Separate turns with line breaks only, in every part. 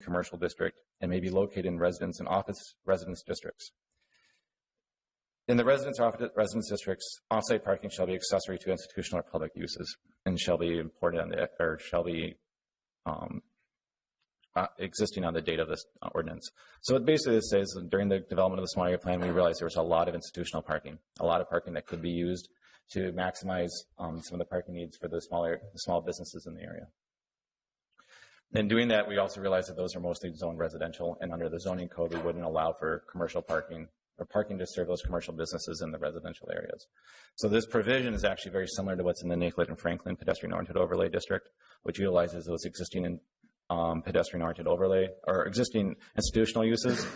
commercial district and may be located in residence and office residence districts. In the residence or office residence districts, off-site parking shall be accessory to institutional or public uses and shall be imported on the, or shall be existing on the date of this ordinance. So it basically says during the development of the small area plan, we realized there was a lot of institutional parking, a lot of parking that could be used to maximize some of the parking needs for the small businesses in the area. In doing that, we also realized that those are mostly zoned residential, and under the zoning code, we wouldn't allow for commercial parking or parking to serve those commercial businesses in the residential areas. So this provision is actually very similar to what's in the Nicollet and Franklin Pedestrian Overlay District, which utilizes those existing pedestrian-oriented overlay or existing institutional uses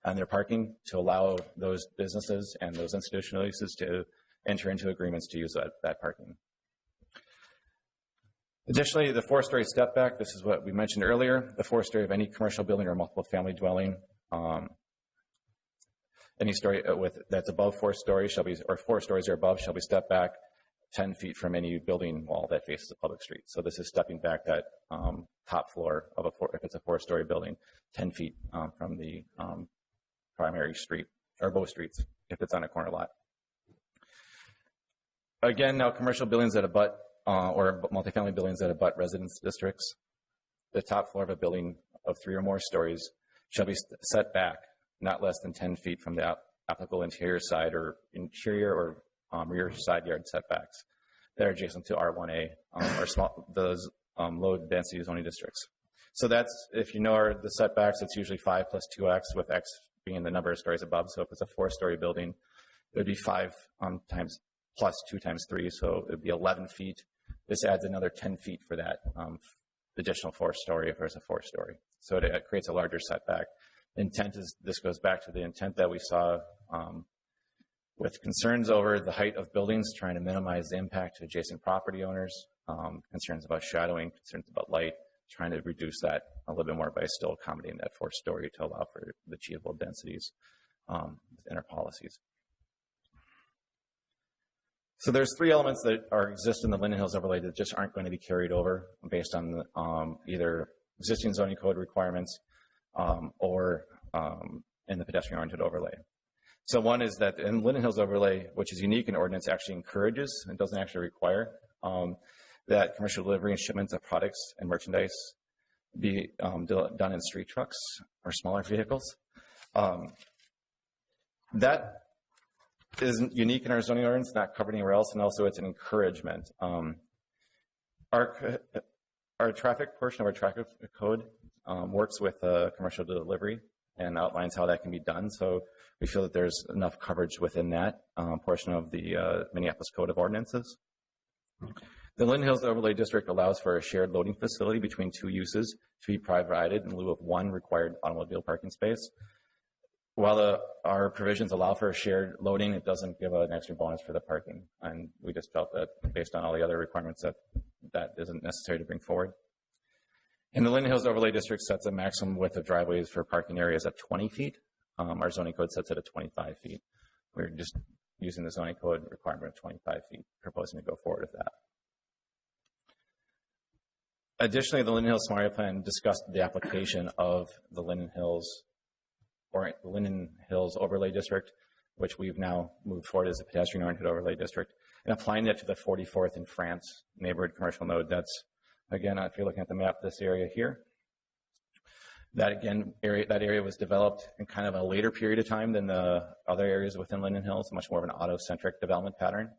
and their parking to allow those businesses and those institutional uses to enter into agreements to use that parking. Additionally, the 4-story step back, this is what we mentioned earlier, the 4-story of any commercial building or multiple family dwelling, any story that's above 4 stories shall be, or 4 stories or above shall be stepped back 10 feet from any building wall that faces a public street. So this is stepping back that top floor of if it's a 4-story building, 10 feet from the primary street or both streets if it's on a corner lot. Again, now commercial buildings that abut or multifamily buildings that abut residence districts, the top floor of a building of 3 or more stories shall be set back not less than 10 feet from the applicable interior side or rear side yard setbacks that are adjacent to R1A or those low density zoning districts. So that's, if you know the setbacks, it's usually 5 plus 2x, with x being the number of stories above. So if it's a 4-story building, it would be 5 times plus 2 times 3, so it would be 11 feet. This adds another 10 feet for that additional 4-story if there's a 4-story. So it creates a larger setback. Intent is, this goes back to the intent that we saw with concerns over the height of buildings, trying to minimize the impact to adjacent property owners, concerns about shadowing, concerns about light, trying to reduce that a little bit more by still accommodating that 4-story to allow for the achievable densities within our policies. So there's 3 elements that exist in the Linden Hills overlay that just aren't going to be carried over based on either existing zoning code requirements or in the pedestrian-oriented overlay. So one is that in Linden Hills overlay, which is unique in ordinance, actually encourages and doesn't actually require that commercial delivery and shipments of products and merchandise be done in street trucks or smaller vehicles. That is unique in our zoning ordinance, not covered anywhere else, and also it's an encouragement. Our traffic portion of our traffic code works with commercial delivery and outlines how that can be done. So we feel that there's enough coverage within that portion of the Minneapolis Code of Ordinances. The Linden Hills Overlay District allows for a shared loading facility between 2 uses to be provided in lieu of 1 required automobile parking space. While our provisions allow for a shared loading, it doesn't give an extra bonus for the parking. And we just felt that based on all the other requirements that isn't necessary to bring forward. And the Linden Hills Overlay District sets a maximum width of driveways for parking areas at 20 feet. Our zoning code sets it at 25 feet. We're just using the zoning code requirement of 25 feet, proposing to go forward with that. Additionally, the Linden Hills Smart Area Plan discussed the application of the Linden Hills Overlay District, which we've now moved forward as a pedestrian-oriented overlay district, and applying that to the 44th in France neighborhood commercial node. That's, again, if you're looking at the map, this area here. That area was developed in kind of a later period of time than the other areas within Linden Hills, much more of an auto-centric development pattern.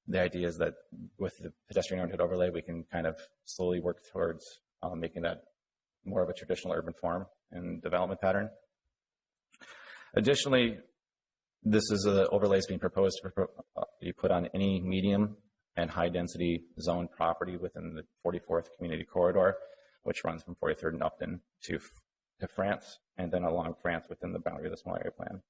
The idea is that with the pedestrian-oriented overlay, we can kind of slowly work towards making that more of a traditional urban form and development pattern. Additionally, this is overlays being proposed to be put on any medium and high density zone property within the 44th community corridor, which runs from 43rd and Upton to France, and then along France within the boundary of the small area plan.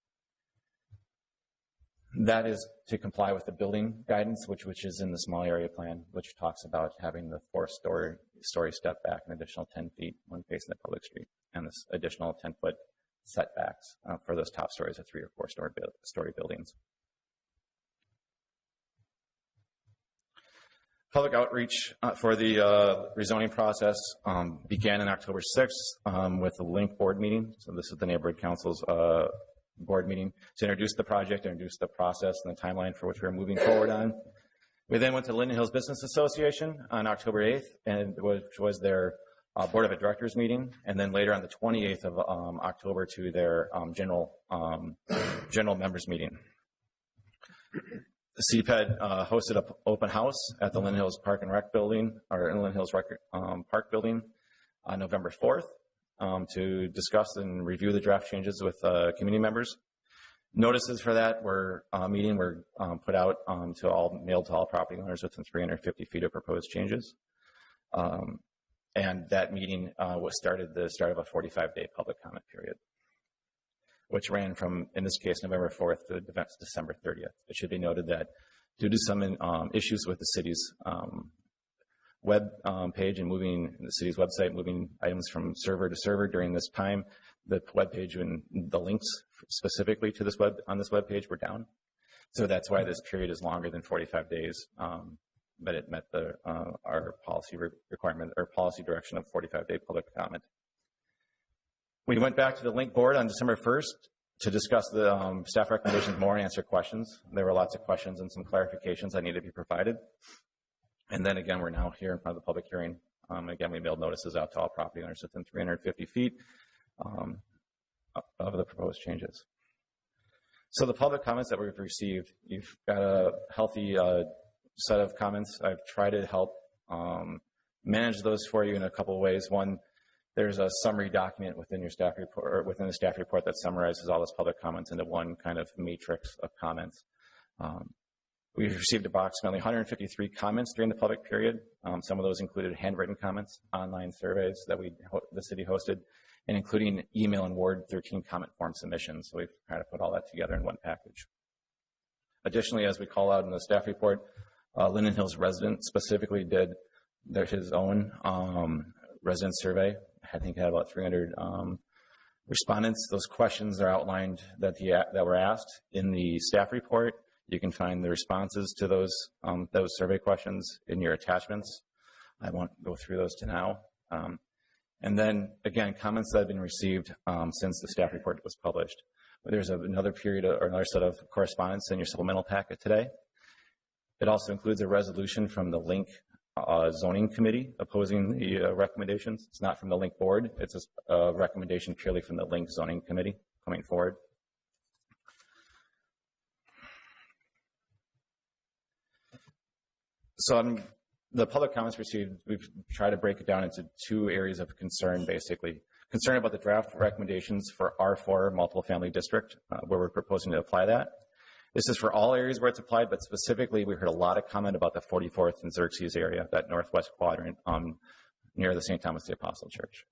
That is to comply with the building guidance, which is in the small area plan, which talks about having the 4-story step back an additional 10 feet when facing the public street, and this additional 10-foot setbacks for those top stories of 3 or 4-story buildings. Public outreach for the rezoning process began on October 6th with the Link board meeting. So this is the Neighborhood Council's board meeting to introduce the project, introduce the process and the timeline for which we're moving forward on. We then went to Linden Hills Business Association on October 8th, and which was their Board of Directors meeting, and then later on the 28th of October to their general members meeting. The CPED hosted an open house at the Linden Hills Park and Rec building, or in Linden Hills Park building on November 4th to discuss and review the draft changes with community members. Notices for that meeting were put out mailed to all property owners within 350 feet of proposed changes. And that meeting started the start of a 45-day public comment period, which ran from, in this case, November 4th to December 30th. It should be noted that due to some issues with the city's web page and moving the city's website, moving items from server to server during this time, the web page and the links specifically to this on this web page were down. So that's why this period is longer than 45 days. But it met our policy requirement or policy direction of 45-day public comment. We went back to the Link board on December 1st to discuss the staff recommendations more and answer questions. There were lots of questions and some clarifications that needed to be provided. And then again, we're now here in front of the public hearing. Again, we mailed notices out to all property owners within 350 feet of the proposed changes. So the public comments that we've received, you've got a healthy set of comments. I've tried to help manage those for you in a couple of ways. One, there's a summary document within your staff report, or within the staff report, that summarizes all those public comments into one kind of matrix of comments. We've received approximately 153 comments during the public period. Some of those included handwritten comments, online surveys that the city hosted, and including email and Word 13 comment form submissions. So we've tried to put all that together in one package. Additionally, as we call out in the staff report, Linden Hills resident specifically did his own resident survey. I think it had about 300 respondents. Those questions are outlined that were asked in the staff report. You can find the responses to those survey questions in your attachments. I won't go through those now. And then again, comments that have been received since the staff report was published. There's another period or another set of correspondence in your supplemental packet today. It also includes a resolution from the Link zoning committee opposing the recommendations. It's not from the Link board. It's a recommendation purely from the Link zoning committee coming forward. So the public comments received, we've tried to break it down into two areas of concern, basically. Concern about the draft recommendations for R4 multiple family district, where we're proposing to apply that. This is for all areas where it's applied, but specifically we heard a lot of comment about the 44th and Xerxes area, that northwest quadrant near the St. Thomas the Apostle Church.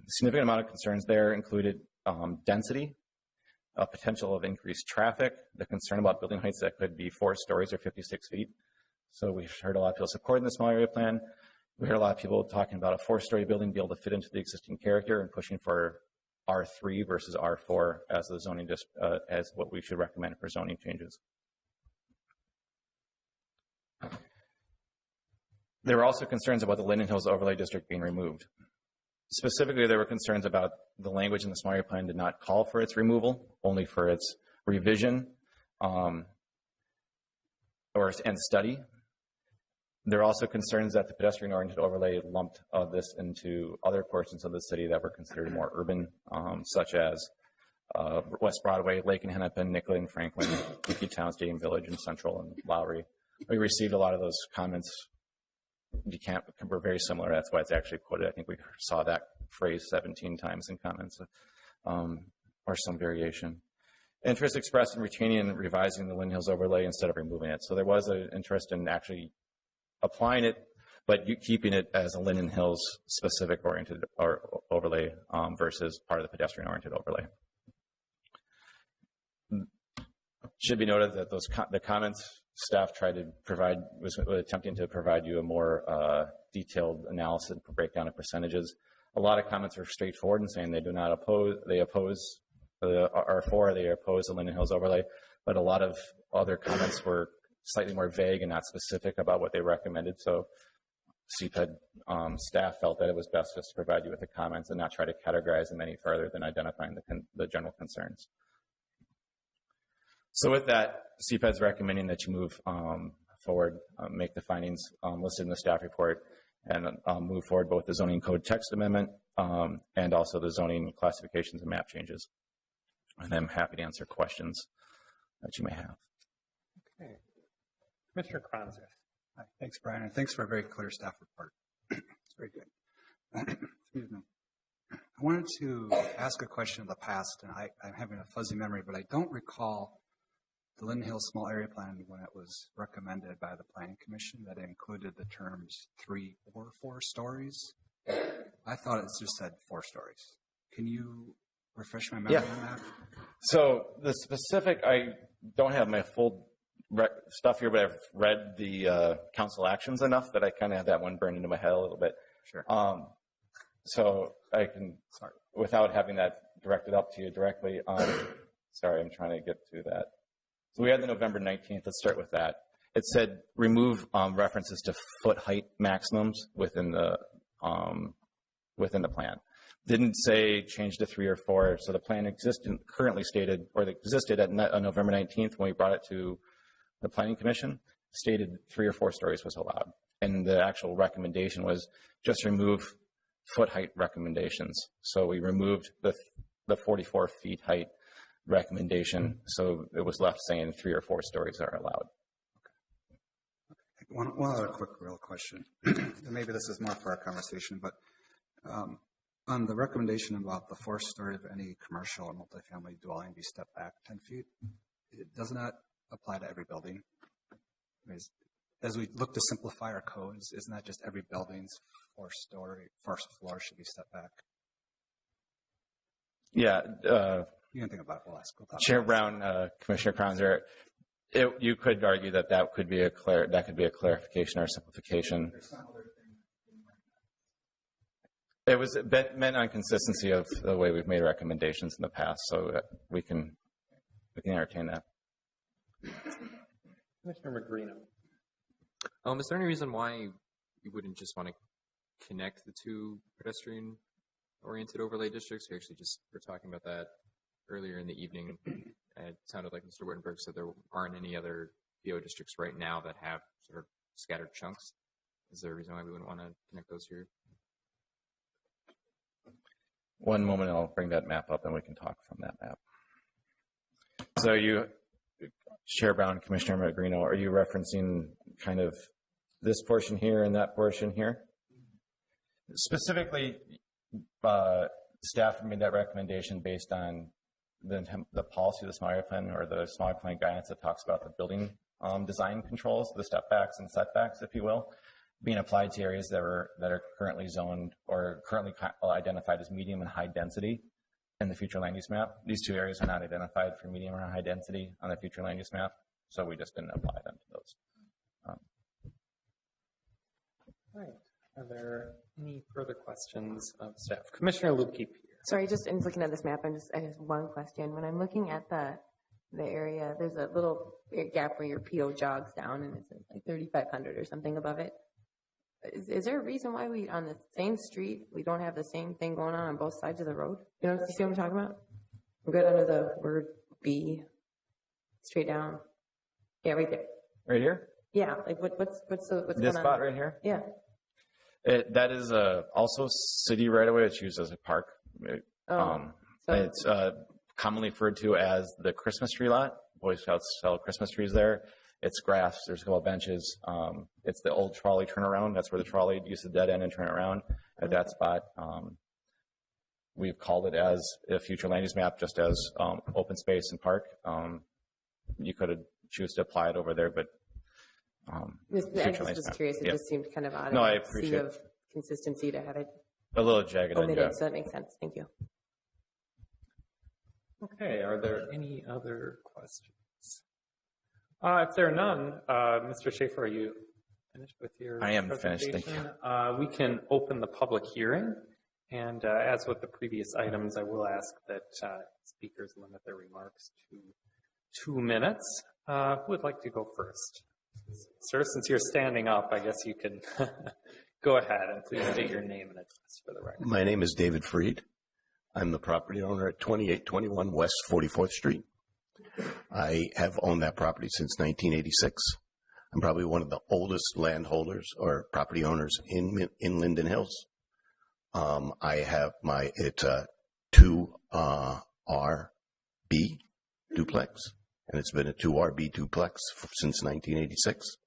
Significant amount of concerns there included density, potential of increased traffic, the concern about building heights that could be 4 stories or 56 feet. So we've heard a lot of people supporting the small area plan. We heard a lot of people talking about a 4-story building be able to fit into the existing character and pushing for R3 versus R4 as the zoning as what we should recommend for zoning changes. There were also concerns about the Linden Hills Overlay District being removed. Specifically, there were concerns about the language in the small area plan did not call for its removal, only for its revision and study. There are also concerns that the pedestrian-oriented overlay lumped this into other portions of the city that were considered more urban, such as West Broadway, Lake and Hennepin, Nicollet and Franklin, Yuki Town, Stadium Village, and Central and Lowry. We received a lot of those comments. Were very similar. That's why it's actually quoted. I think we saw that phrase 17 times in comments, or some variation. Interest expressed in retaining and revising the Linden Hills overlay instead of removing it. So there was an interest in actually applying it, but keeping it as a Linden Hills specific oriented overlay versus part of the pedestrian oriented overlay. Should be noted that the comments staff tried to provide was attempting to provide you a more detailed analysis and breakdown of percentages. A lot of comments are straightforward in saying they do not oppose, they oppose the R4, they oppose the Linden Hills overlay, but a lot of other comments were slightly more vague and not specific about what they recommended. So CPED staff felt that it was best just to provide you with the comments and not try to categorize them any further than identifying the general concerns. So with that, CPED's recommending that you move forward, make the findings listed in the staff report, and move forward both the zoning code text amendment and also the zoning classifications and map changes. And I'm happy to answer questions that you may have.
Okay. Commissioner Kronzer.
Hi, thanks, Brian, and thanks for a very clear staff report. It's very good. Excuse me. I wanted to ask a question of the past, and I'm having a fuzzy memory, but I don't recall the Linden Hills Small Area Plan when it was recommended by the Planning Commission that it included the terms 3 or 4 stories. I thought it just said 4 stories. Can you refresh my memory on that?
So the specific, I don't have my full stuff here, but I've read the council actions enough that I kind of have that one burned into my head a little bit.
Sure.
So I can, without having that directed up to you directly, sorry, I'm trying to get to that. So we had the November 19th. Let's start with that. It said remove references to foot height maximums within the plan. Didn't say change to 3 or 4. So the plan currently stated, or existed at November 19th when we brought it to the Planning Commission, stated 3 or 4 stories was allowed. And the actual recommendation was just remove foot height recommendations. So we removed the 44 feet height recommendation. So it was left saying 3 or 4 stories are allowed.
Okay. One other quick real question. Maybe this is more for our conversation, but on the recommendation about the 4th story of any commercial or multifamily dwelling be stepped back 10 feet, it does not apply to every building. As we look to simplify our codes, isn't that just every building's 1st floor should be stepped back?
Yeah.
You can think about it. We'll
Chair Brown, Commissioner Kronzer, you could argue that could be a clarification or simplification. It was meant on consistency of the way we've made recommendations in the past, so we can entertain that.
Commissioner Magrino.
Is there any reason why you wouldn't just want to connect the 2 pedestrian-oriented overlay districts? We actually just were talking about that earlier in the evening. It sounded like Mr. Wittenberg said there aren't any other PO districts right now that have sort of scattered chunks. Is there a reason why we wouldn't want to connect those 2?
One moment, I'll bring that map up and we can talk from that map. So Chair Brown, Commissioner Magrino, are you referencing kind of this portion here and that portion here? Specifically, staff made that recommendation based on the policy of the small area plan or the small area plan guidance that talks about the building design controls, the step backs and setbacks, if you will, being applied to areas that are currently zoned or currently identified as medium and high density in the future land use map. These 2 areas are not identified for medium or high density on the future land use map, so we just didn't apply them to those.
All right. Are there any further questions of staff? Commissioner Lupke here.
Sorry, just in looking at this map, I have one question. When I'm looking at the area, there's a little gap where your PO jogs down, and it's like 3,500 or something above it. Is there a reason why we, on the same street, we don't have the same thing going on both sides of the road? You see what I'm talking about? We're good under the word B, straight down. Yeah, right there.
Right here?
Yeah, like what's going on?
This spot right here?
Yeah.
That is also city right away. It's used as a park. It's commonly referred to as the Christmas tree lot. Boy Scouts sell Christmas trees there. It's grass. There's a couple of benches. It's the old trolley turnaround. That's where the trolley used to dead end and turn around at that spot. We've called it as a future land use map, just as open space and park. You could choose to apply it over there, but
I'm just curious. It just seemed kind of odd.
No, I appreciate
of consistency to have it
a little jagged.
Omitted, so that makes sense. Thank you.
Okay. Are there any other questions? If there are none, Mr. Schaefer, are you finished with your
I am finished, thank you.
We can open the public hearing. And as with the previous items, I will ask that speakers limit their remarks to 2 minutes. Who would like to go first? Sir, since you're standing up, I guess you can go ahead and please state your name and address for the record.
My name is David Freed. I'm the property owner at 2821 West 44th Street. I have owned that property since 1986. I'm probably one of the oldest landholders or property owners in Linden Hills. I have it's a 2RB duplex, and it's been a 2RB duplex since 1986.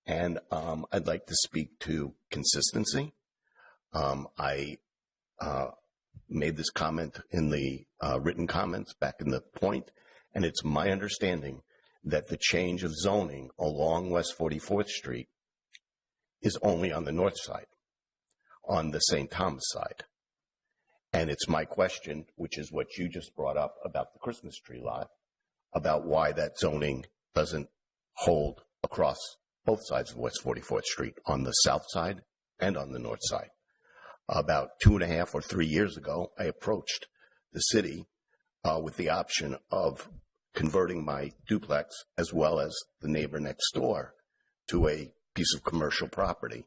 And I'd like to speak to consistency. I made this comment in the written comments back in the point, and it's my understanding that the change of zoning along West 44th Street is only on the north side, on the St. Thomas side. And it's my question, which is what you just brought up about the Christmas tree lot, about why that zoning doesn't hold across both sides of West 44th Street, on the south side and on the north side. About 2.5 or 3 years ago, I approached the city with the option of converting my duplex, as well as the neighbor next door, to a piece of commercial property.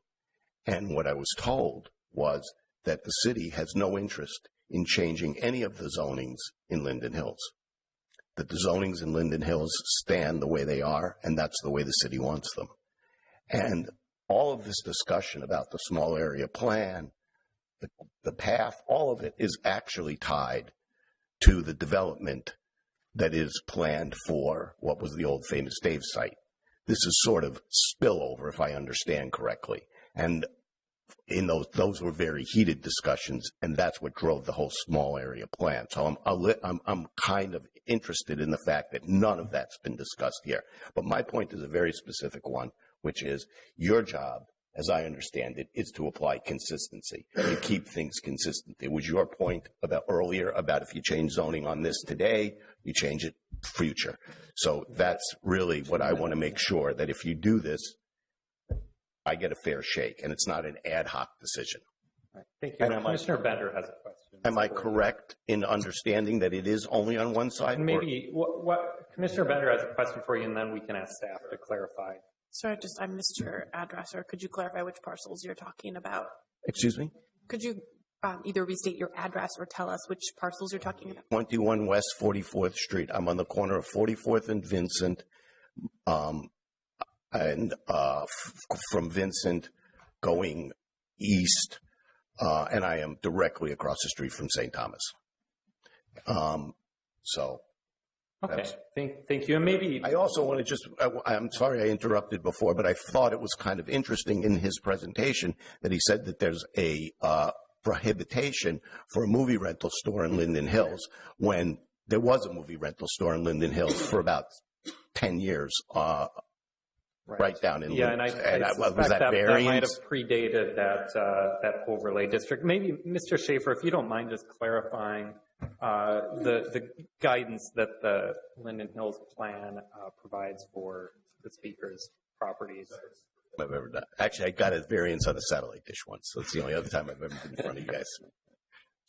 And what I was told was that the city has no interest in changing any of the zonings in Linden Hills, that the zonings in Linden Hills stand the way they are, and that's the way the city wants them. And all of this discussion about the small area plan, the path, all of it is actually tied to the development that is planned for what was the old famous Dave site. This is sort of spillover, if I understand correctly. And in those were very heated discussions, and that's what drove the whole small area plan. So I'm kind of interested in the fact that none of that's been discussed here. But my point is a very specific one, which is your job, as I understand it, is to apply consistency, to keep things consistent. It was your point about earlier about if you change zoning on this today, you change it future. So that's really what I want to make sure, that if you do this, I get a fair shake, and it's not an ad hoc decision.
Right. Thank you. Commissioner Bender has a question.
Am I correct in understanding that it is only on one side?
And maybe what Commissioner Bender has a question for you, and then we can ask staff to clarify.
Sorry, I missed your address, or could you clarify which parcels you're talking about?
Excuse me?
Could you either restate your address or tell us which parcels you're talking about?
21 West 44th Street. I'm on the corner of 44th and Vincent, from Vincent going east, and I am directly across the street from St. Thomas.
Okay, thank you. And maybe
I also want to I'm sorry I interrupted before, but I thought it was kind of interesting in his presentation that he said that there's a prohibition for a movie rental store in Linden Hills, when there was a movie rental store in Linden Hills for about 10 years, right down in
Linden. And I
was that variance?
That might have predated that overlay district. Maybe, Mr. Schaefer, if you don't mind just clarifying the guidance that the Linden Hills plan provides for the speaker's properties.
I've ever done. Actually, I got a variance on a satellite dish once, so it's the only other time I've ever been in front of you guys.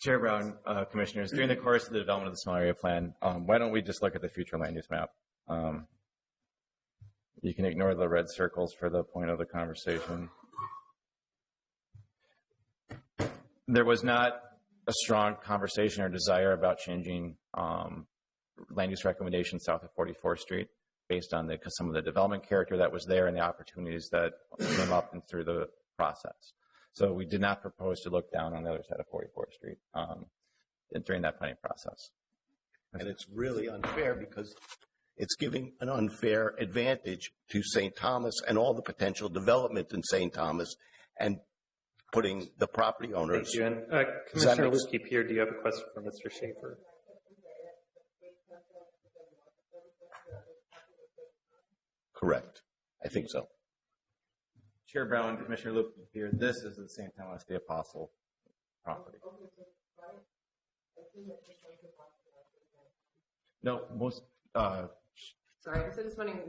Chair Brown, Commissioners, during the course of the development of the small area plan, why don't we just look at the future land use map? You can ignore the red circles for the point of the conversation. There was not a strong conversation or desire about changing land use recommendations south of 44th Street based on some of the development character that was there and the opportunities that came up and through the process. So we did not propose to look down on the other side of 44th Street during that planning process.
And it's really unfair because it's giving an unfair advantage to St. Thomas and all the potential development in St. Thomas, and putting the property owners.
Thank you. And Commissioner Lukey-Pier, do you have a question for Mr. Schaefer?
Correct. I think so.
Chair Brown, Commissioner Lukey-Pier, this is the St. Thomas the Apostle property. No, most.
Sorry, I was just wondering.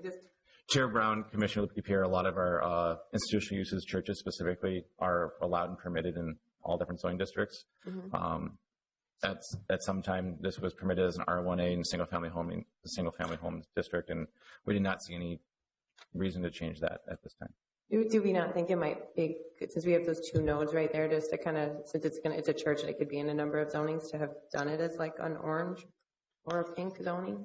Chair Brown, Commissioner Lukey-Pier, a lot of our institutional uses, churches specifically, are allowed and permitted in all different zoning districts. Mm-hmm. At some time, this was permitted as an R1A in single-family home district, and we did not see any reason to change that at this time.
Do we not think it might be, since we have those two nodes right there, just to kind of, since it's a church and it could be in a number of zonings, to have done it as like an orange or a pink zoning?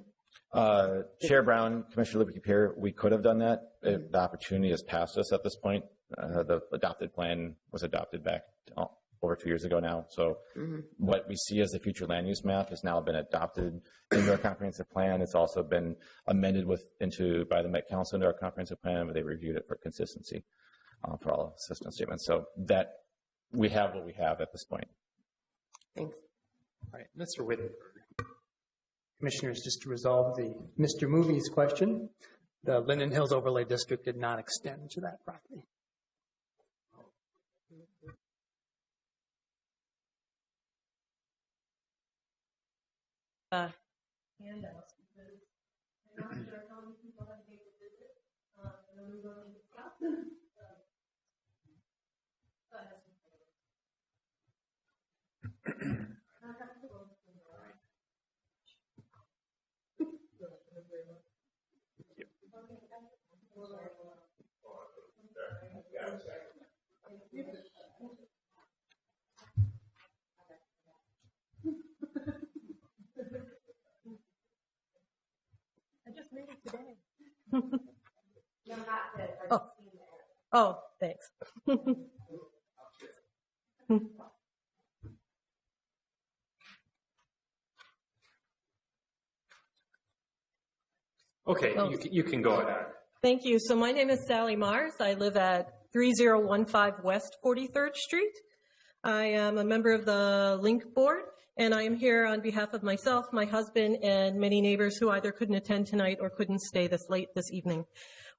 Chair Brown, Commissioner Lubke here, we could have done that. The opportunity has passed us at this point. The adopted plan was adopted back over 2 years ago now. So what we see as the future land use map has now been adopted into our comprehensive plan. It's also been amended by the Met Council into our comprehensive plan, where they reviewed it for consistency for all system statements. So that we have what we have at this point.
Thanks.
All right, Mr. Wittenberg.
Commissioners, just to resolve the Mr. Movies question, the Linden Hills Overlay District did not extend to that property.
Handouts because I'm not sure how many people have made a visit, and then we go into Scotland. I just made it today. Oh, thanks.
Okay, you can go ahead.
Thank you. So my name is Sally Mars. I live at 3015 West 43rd Street. I am a member of the Link Board, and I am here on behalf of myself, my husband, and many neighbors who either couldn't attend tonight or couldn't stay this late this evening.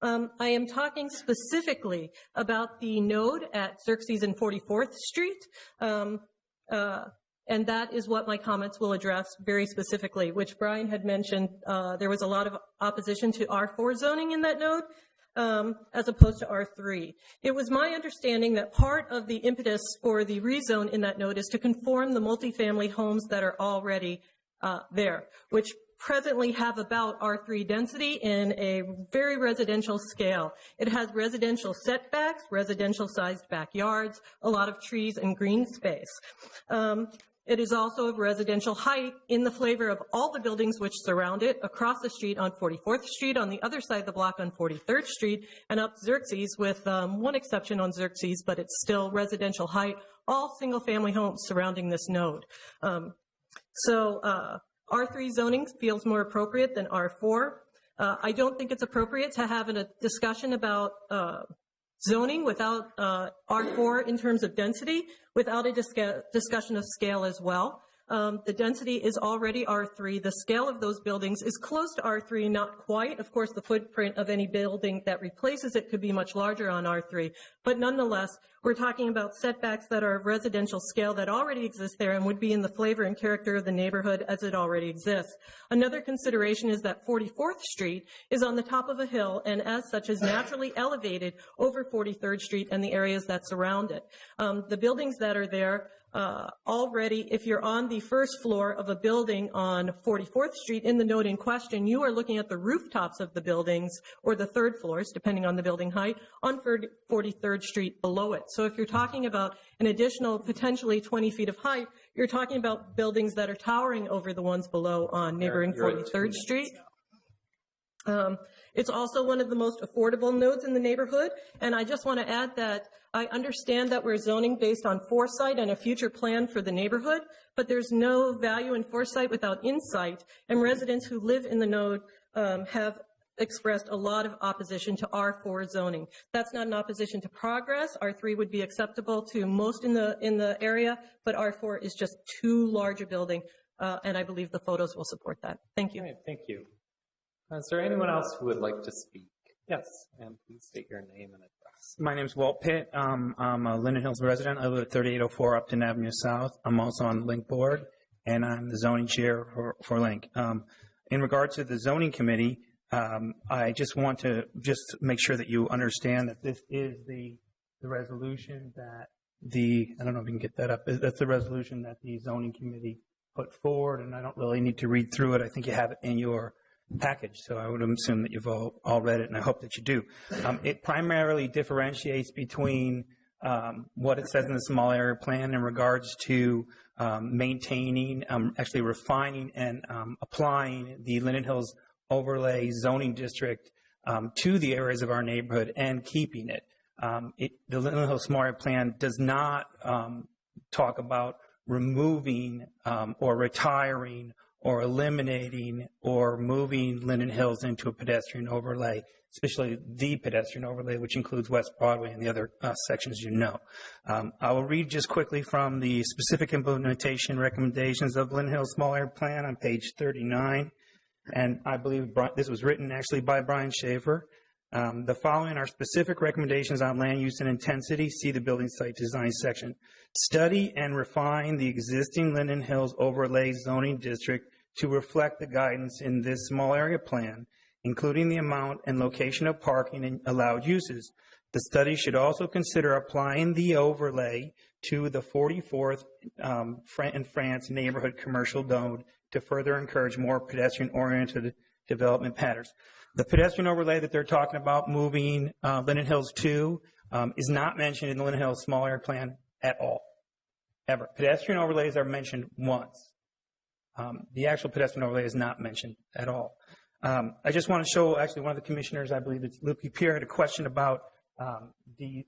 I am talking specifically about the node at Xerxes and 44th Street, and that is what my comments will address very specifically, which Brian had mentioned. There was a lot of opposition to R4 zoning in that node, as opposed to R3. It was my understanding that part of the impetus for the rezone in that node is to conform the multifamily homes that are already there, which presently have about R3 density in a very residential scale. It has residential setbacks, residential sized backyards, a lot of trees and green space. It is also of residential height in the flavor of all the buildings which surround it, across the street on 44th Street, on the other side of the block on 43rd Street, and up Xerxes, with one exception on Xerxes, but it's still residential height, all single-family homes surrounding this node. R3 zoning feels more appropriate than R4. I don't think it's appropriate to have a discussion about zoning without R4 in terms of density, without a discussion of scale as well. The density is already R3. The scale of those buildings is close to R3, not quite. Of course, the footprint of any building that replaces it could be much larger on R3. But nonetheless, we're talking about setbacks that are of residential scale that already exist there and would be in the flavor and character of the neighborhood as it already exists. Another consideration is that 44th Street is on the top of a hill and as such is naturally elevated over 43rd Street and the areas that surround it. The buildings that are there already, if you're on the first floor of a building on 44th Street in the node in question, you are looking at the rooftops of the buildings or the third floors, depending on the building height, on 43rd Street below it. So if you're talking about an additional potentially 20 feet of height, you're talking about buildings that are towering over the ones below on neighboring 43rd Street. It's also one of the most affordable nodes in the neighborhood, and I just want to add that I understand that we're zoning based on foresight and a future plan for the neighborhood, but there's no value in foresight without insight, and residents who live in the node have expressed a lot of opposition to R4 zoning. That's not an opposition to progress. R3 would be acceptable to most in the area, but R4 is just too large a building, and I believe the photos will support that. Thank you.
All right, thank you. Is there anyone else who would like to speak? Yes, and please state your name and address.
My name's Walt Pitt. I'm a Linden Hills resident. I live at 3804 Upton Avenue South. I'm also on the Link Board, and I'm the zoning chair for Link. In regard to the zoning committee, I just want to make sure that you understand that this is the resolution that I don't know if you can get that up. That's the resolution that the zoning committee put forward, and I don't really need to read through it. I think you have it in your package, so I would assume that you've all read it, and I hope that you do. It primarily differentiates between what it says in the small area plan in regards to maintaining, actually refining and applying the Linden Hills Overlay zoning district to the areas of our neighborhood and keeping it. The Linden Hills Small Area Plan does not talk about removing or retiring or eliminating or moving Linden Hills into a pedestrian overlay, especially the pedestrian overlay, which includes West Broadway and the other sections you know. I will read just quickly from the specific implementation recommendations of Linden Hills Small Area Plan on page 39. And I believe this was written actually by Brian Schaefer. The following are specific recommendations on land use and intensity. See the building site design section. Study and refine the existing Linden Hills Overlay zoning district to reflect the guidance in this small area plan, including the amount and location of parking and allowed uses. The study should also consider applying the overlay to the 44th and France neighborhood commercial node to further encourage more pedestrian-oriented development patterns. The pedestrian overlay that they're talking about moving Linden Hills to is not mentioned in the Linden Hills Small Area Plan at all, ever. Pedestrian overlays are mentioned once. The actual pedestrian overlay is not mentioned at all. I just want to show, actually, one of the commissioners, I believe it's Luke Pierre, had a question about the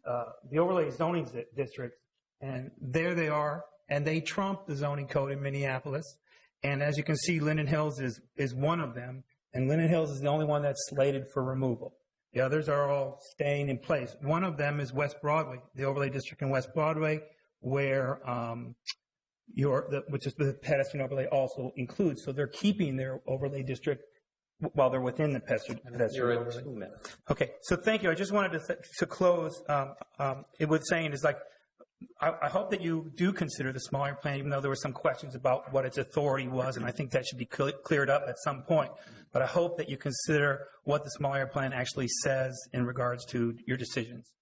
overlay zoning districts, and there they are, and they trump the zoning code in Minneapolis. And as you can see, Linden Hills is one of them, and Linden Hills is the only one that's slated for removal. The others are all staying in place. One of them is West Broadway, the overlay district in West Broadway, where which is the pedestrian overlay also includes. So they're keeping their overlay district while they're within the pedestrian
You're
overlay.
at 2 minutes.
Okay, so thank you. I just wanted to close it with saying is like, I hope that you do consider the small area plan, even though there were some questions about what its authority was, and I think that should be cleared up at some point. But I hope that you consider what the small area plan actually says in regards to your decisions.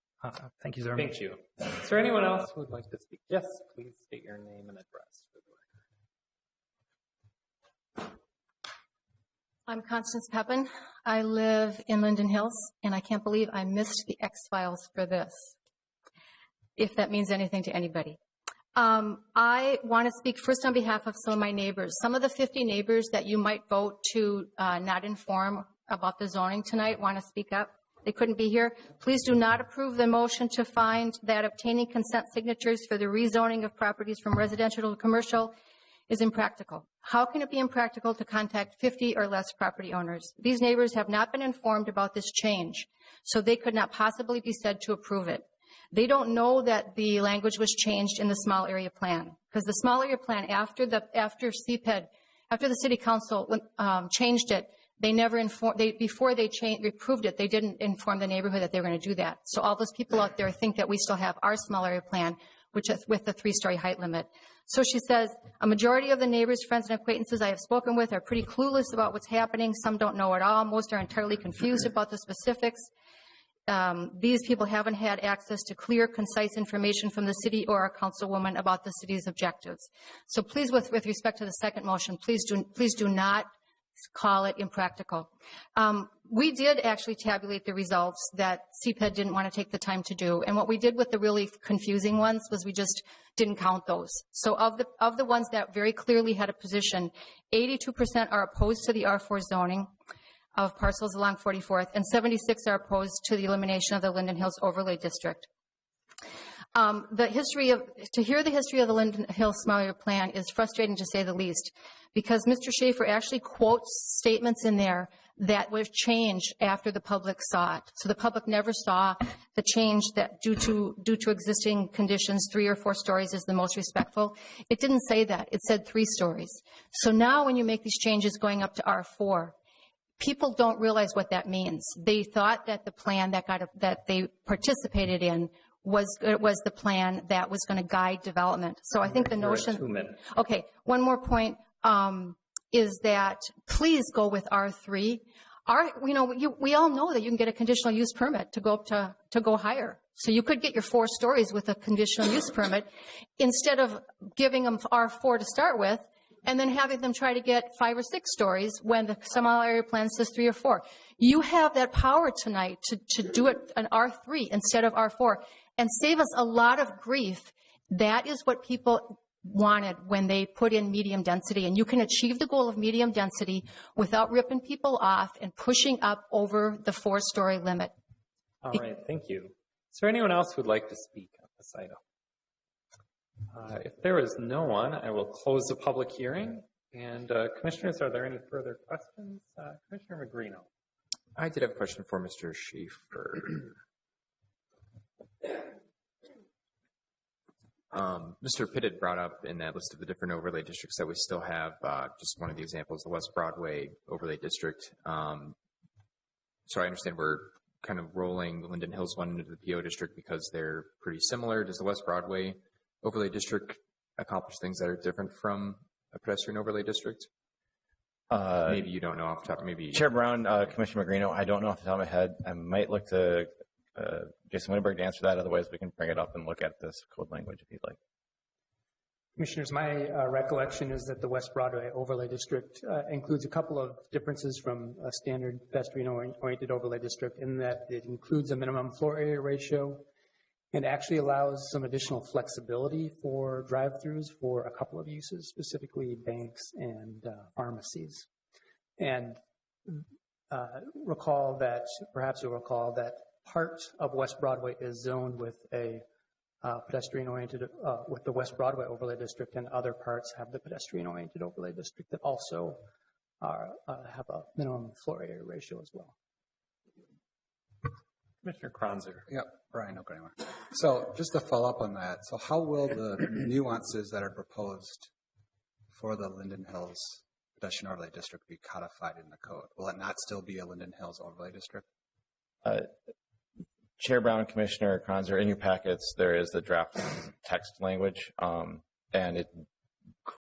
Thank you very much.
Thank you. Is there anyone else who would like to speak? Yes, please state your name and address for the record.
I'm Constance Pepin. I live in Linden Hills, and I can't believe I missed the X-Files for this, if that means anything to anybody. I want to speak first on behalf of some of my neighbors. Some of the 50 neighbors that you might vote to not inform about the zoning tonight want to speak up. They couldn't be here. Please do not approve the motion to find that obtaining consent signatures for the rezoning of properties from residential to commercial is impractical. How can it be impractical to contact 50 or less property owners? These neighbors have not been informed about this change, so they could not possibly be said to approve it. They don't know that the language was changed in the small area plan, because the small area plan, after the city council changed it, they never informed, before they approved it, they didn't inform the neighborhood that they were going to do that. So all those people out there think that we still have our small area plan, which is with the 3-story height limit. So she says, a majority of the neighbors, friends, and acquaintances I have spoken with are pretty clueless about what's happening. Some don't know at all. Most are entirely confused about the specifics. These people haven't had access to clear, concise information from the city or our councilwoman about the city's objectives. So please, with respect to the second motion, please do not call it impractical. We did actually tabulate the results that CPED didn't want to take the time to do. And what we did with the really confusing ones was we just didn't count those. So of the ones that very clearly had a position, 82% are opposed to the R4 zoning of parcels along 44th, and 76 are opposed to the elimination of the Linden Hills Overlay District. To hear the history of the Linden Hills Small Area Plan is frustrating, to say the least, because Mr. Schaefer actually quotes statements in there that were changed after the public saw it. So the public never saw the change that due to existing conditions, 3 or 4 stories is the most respectful. It didn't say that. It said 3 stories. So now when you make these changes going up to R4, people don't realize what that means. They thought that the plan that they participated in was the plan that was going to guide development. So I think the notion.
2 minutes.
Okay, one more point is that please go with R3. We all know that you can get a conditional use permit to go up to go higher. So you could get your 4 stories with a conditional use permit instead of giving them R4 to start with. and then having them try to get 5 or 6 stories when the small area plan says 3 or 4. You have that power tonight to do it an R3 instead of R4 and save us a lot of grief. That is what people wanted when they put in medium density, and you can achieve the goal of medium density without ripping people off and pushing up over the 4-story limit.
All right, thank you. Is there anyone else who would like to speak on this item? If there is no one, I will close the public hearing. And commissioners, are there any further questions? Commissioner Magrino.
I did have a question for Mr. Schaefer. Mr. Pitt had brought up in that list of the different overlay districts that we still have, just one of the examples, the West Broadway overlay district. So I understand we're kind of rolling the Linden Hills one into the PO district because they're pretty similar. Does the West Broadway overlay district accomplish things that are different from a pedestrian overlay district? Maybe you don't know off the top. Maybe
Chair Brown, Commissioner Magrino, I don't know off the top of my head. I might look to Jason Winterberg to answer that. Otherwise, we can bring it up and look at this code language if you'd like.
Commissioners, my recollection is that the West Broadway overlay district includes a couple of differences from a standard pedestrian-oriented overlay district in that it includes a minimum floor area ratio and actually allows some additional flexibility for drive-throughs for a couple of uses, specifically banks and pharmacies. And perhaps you'll recall that part of West Broadway is zoned with a pedestrian-oriented, with the West Broadway overlay district, and other parts have the pedestrian-oriented overlay district that also have a minimum floor area ratio as well.
Commissioner Kronzer.
Yep, Brian O'Graham. So just to follow up on that, so how will the nuances that are proposed for the Linden Hills pedestrian overlay district be codified in the code? Will it not still be a Linden Hills overlay district?
Chair Brown, Commissioner Kronzer, in your packets, there is the draft text language, and it